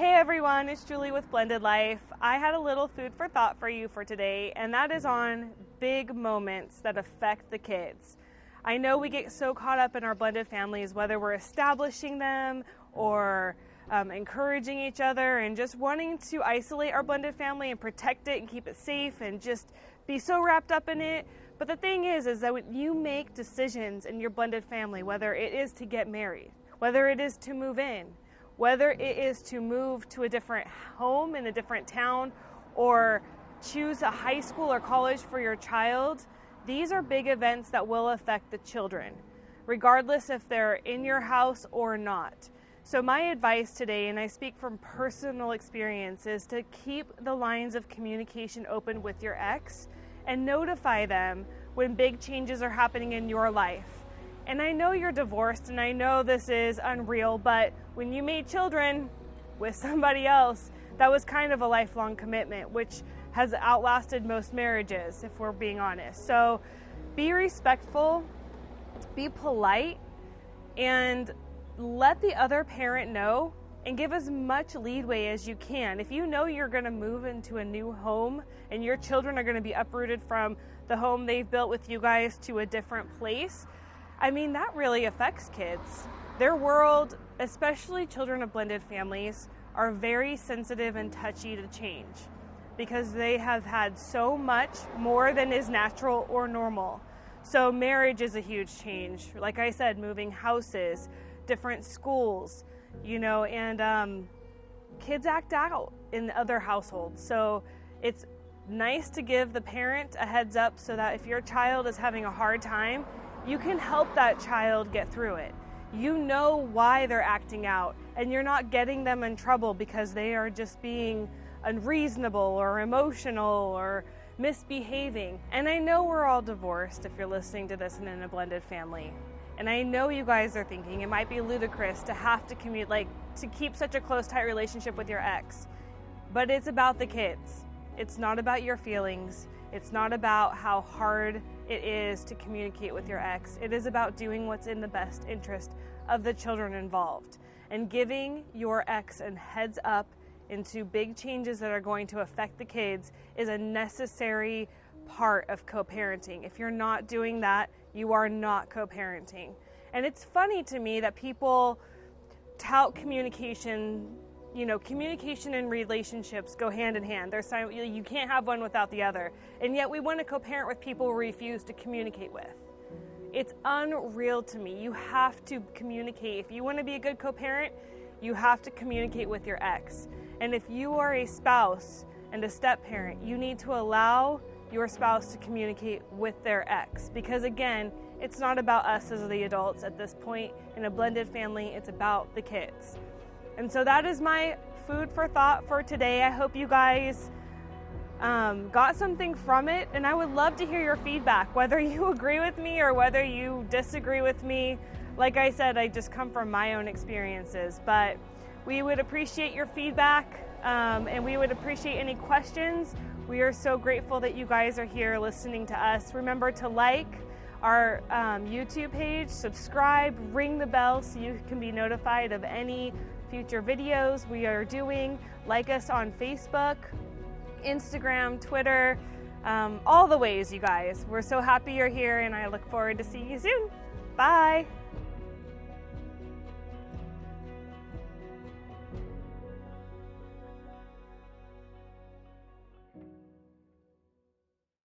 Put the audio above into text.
Hey everyone, it's Julie with Blended Life. I had a little food for thought for you for today, and that is on big moments that affect the kids. I know we get so caught up in our blended families, whether we're establishing them or encouraging each other and just wanting to isolate our blended family and protect it and keep it safe and just be so wrapped up in it. But the thing is that when you make decisions in your blended family, whether it is to get married, whether it is to move in, whether it is to move to a different home in a different town or choose a high school or college for your child, these are big events that will affect the children, regardless if they're in your house or not. So my advice today, and I speak from personal experience, is to keep the lines of communication open with your ex and notify them when big changes are happening in your life. And I know you're divorced, and I know this is unreal, but when you made children with somebody else, that was kind of a lifelong commitment, which has outlasted most marriages, if we're being honest. So be respectful, be polite, and let the other parent know, and give as much leeway as you can. If you know you're going to move into a new home and your children are going to be uprooted from the home they've built with you guys to a different place, I mean, that really affects kids. Their world, especially children of blended families, are very sensitive and touchy to change because they have had so much more than is natural or normal. So marriage is a huge change. Like I said, moving houses, different schools, and kids act out in other households. So it's nice to give the parent a heads up so that if your child is having a hard time, you can help that child get through it. You know why they're acting out, and you're not getting them in trouble because they are just being unreasonable or emotional or misbehaving. And I know we're all divorced if you're listening to this and in a blended family. And I know you guys are thinking it might be ludicrous to have to to keep such a close, tight relationship with your ex. But it's about the kids. It's not about your feelings. It's not about how hard it is to communicate with your ex. It is about doing what's in the best interest of the children involved. And giving your ex a heads up into big changes that are going to affect the kids is a necessary part of co-parenting. If you're not doing that, you are not co-parenting. And it's funny to me that people tout communication. Communication and relationships go hand in hand. You can't have one without the other. And yet we want to co-parent with people we refuse to communicate with. It's unreal to me. You have to communicate. If you want to be a good co-parent, you have to communicate with your ex. And if you are a spouse and a step-parent, you need to allow your spouse to communicate with their ex. Because again, it's not about us as the adults at this point. In a blended family, it's about the kids. And so that is my food for thought for today. I hope you guys got something from it, and I would love to hear your feedback, whether you agree with me or whether you disagree with me. Like I said, I just come from my own experiences, but we would appreciate your feedback, and we would appreciate any questions. We are so grateful that you guys are here listening to us. Remember to like our YouTube page, subscribe, ring the bell so you can be notified of any future videos we are doing. Like us on Facebook, Instagram, Twitter, all the ways, you guys. We're so happy you're here, and I look forward to seeing you soon. Bye.